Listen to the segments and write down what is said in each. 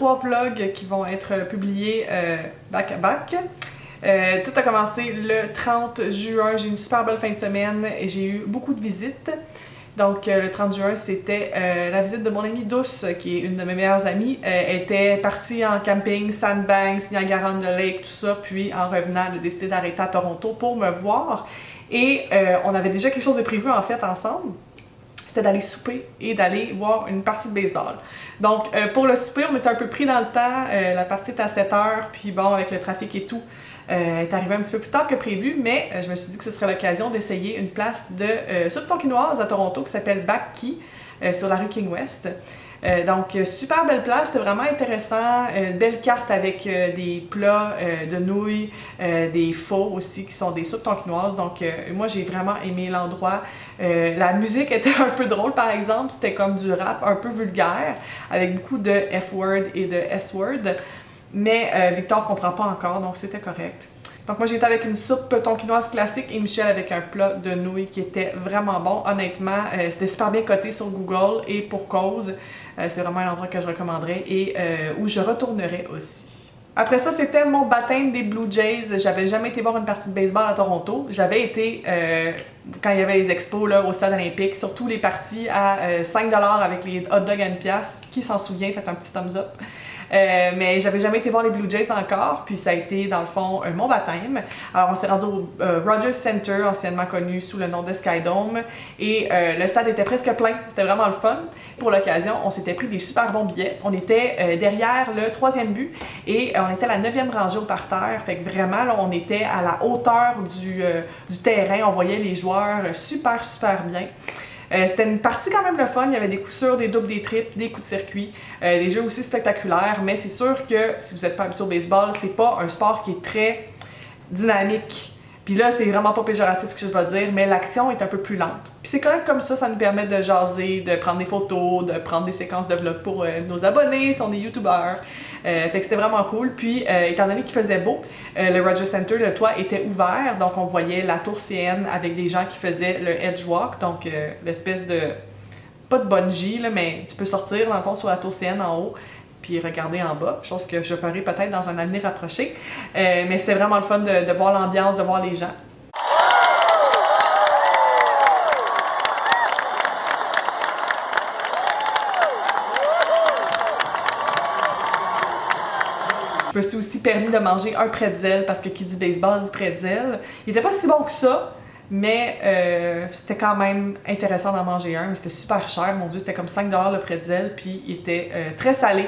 3 vlogs qui vont être publiés back à back. Tout a commencé le 30 juin, j'ai eu une super belle fin de semaine et j'ai eu beaucoup de visites. Donc le 30 juin, c'était la visite de mon amie Douce, qui est une de mes meilleures amies. Elle était partie en camping, Sandbanks, Niagara-on-the-Lake, tout ça, puis en revenant, elle a décidé d'arrêter à Toronto pour me voir. Et on avait déjà quelque chose de prévu en fait ensemble. C'était d'aller souper et d'aller voir une partie de baseball. Donc pour le souper, on était un peu pris dans le temps. La partie était à 7 h, puis bon, avec le trafic et tout, est arrivé un petit peu plus tard que prévu, mais je me suis dit que ce serait l'occasion d'essayer une place de soupe tonkinoise à Toronto qui s'appelle Back Key sur la rue King West. Donc, super belle place, c'était vraiment intéressant. Une belle carte avec des plats de nouilles, des faux aussi qui sont des soupes tonkinoises. Donc, moi j'ai vraiment aimé l'endroit. La musique était un peu drôle par exemple, c'était comme du rap un peu vulgaire avec beaucoup de F-word et de S-word. Mais Victor comprend pas encore, donc c'était correct. Donc moi j'étais avec une soupe tonkinoise classique et Michel avec un plat de nouilles qui était vraiment bon. Honnêtement, c'était super bien coté sur Google et pour cause. C'est vraiment un endroit que je recommanderais et où je retournerai aussi. Après ça, c'était mon baptême des Blue Jays. J'avais jamais été voir une partie de baseball à Toronto. J'avais été, quand il y avait les expos là, au stade olympique, surtout les parties à 5$ avec les hot dogs à 1$. Qui s'en souvient? Faites un petit thumbs up. Mais j'avais jamais été voir les Blue Jays encore, puis ça a été dans le fond mon baptême. Alors on s'est rendu au Rogers Center, anciennement connu sous le nom de Skydome, et le stade était presque plein, c'était vraiment le fun. Pour l'occasion, on s'était pris des super bons billets. On était derrière le 3e but et on était à la 9e rangée au parterre, fait que vraiment là, on était à la hauteur du terrain, on voyait les joueurs super bien. C'était une partie quand même le fun, il y avait des coups sûrs, des doubles, des triples, des coups de circuit, des jeux aussi spectaculaires, mais c'est sûr que si vous n'êtes pas habitué au baseball, c'est pas un sport qui est très dynamique. Puis là, c'est vraiment pas péjoratif ce que je vais dire, mais l'action est un peu plus lente. Puis c'est correct comme ça nous permet de jaser, de prendre des photos, de prendre des séquences de vlogs pour nos abonnés, si on est youtubeurs. Fait que c'était vraiment cool. Puis, étant donné qu'il faisait beau, le Rogers Center, le toit était ouvert, donc on voyait la tour CN avec des gens qui faisaient le edge walk, donc l'espèce de, pas de bungee, là, mais tu peux sortir dans le fond sur la tour CN en haut, puis regarder en bas, chose que je ferai peut-être dans un avenir rapproché. Mais c'était vraiment le fun de voir l'ambiance, de voir les gens. Je me suis aussi permis de manger un pretzel parce que qui dit baseball dit pretzel. Il était pas si bon que ça, mais c'était quand même intéressant d'en manger un. Mais c'était super cher, mon Dieu, c'était comme 5$ le pretzel, puis il était très salé.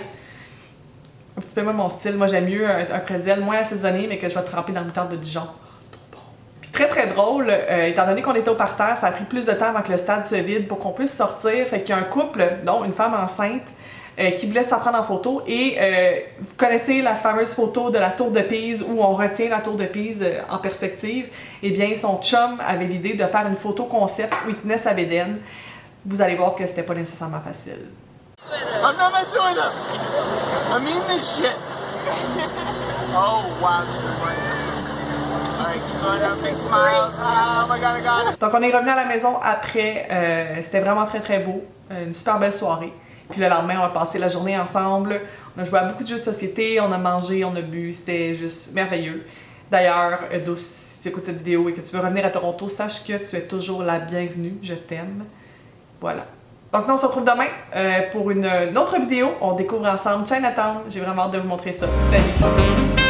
Un petit peu moins mon style. Moi, j'aime mieux un pretzel moins assaisonné, mais que je vais tremper dans le moutarde de Dijon. C'est trop bon. Puis très drôle, étant donné qu'on était au parterre, ça a pris plus de temps avant que le stade se vide pour qu'on puisse sortir. Fait qu'il y a un couple, dont une femme enceinte, qui voulait se faire prendre en photo. Et vous connaissez la fameuse photo de la tour de Pise où on retient la tour de Pise en perspective. Eh bien, son chum avait l'idée de faire une photo concept où il tenait sa bédaine. Vous allez voir que c'était pas nécessairement facile. I'm not messing with him. I mean this shit. Oh wow, this is funny. Alright, keep going up, big smiles. Oh my god, I got it. Donc on est revenu à la maison après. C'était vraiment très beau. Une super belle soirée. Puis le lendemain, on a passé la journée ensemble. On a joué à beaucoup de jeux de société, on a mangé, on a bu. C'était juste merveilleux. D'ailleurs, Douce, si tu écoutes cette vidéo et que tu veux revenir à Toronto, sache que tu es toujours la bienvenue. Je t'aime. Voilà. Donc, nous, on se retrouve demain pour une autre vidéo. On découvre ensemble Chinatown. J'ai vraiment hâte de vous montrer ça. Salut!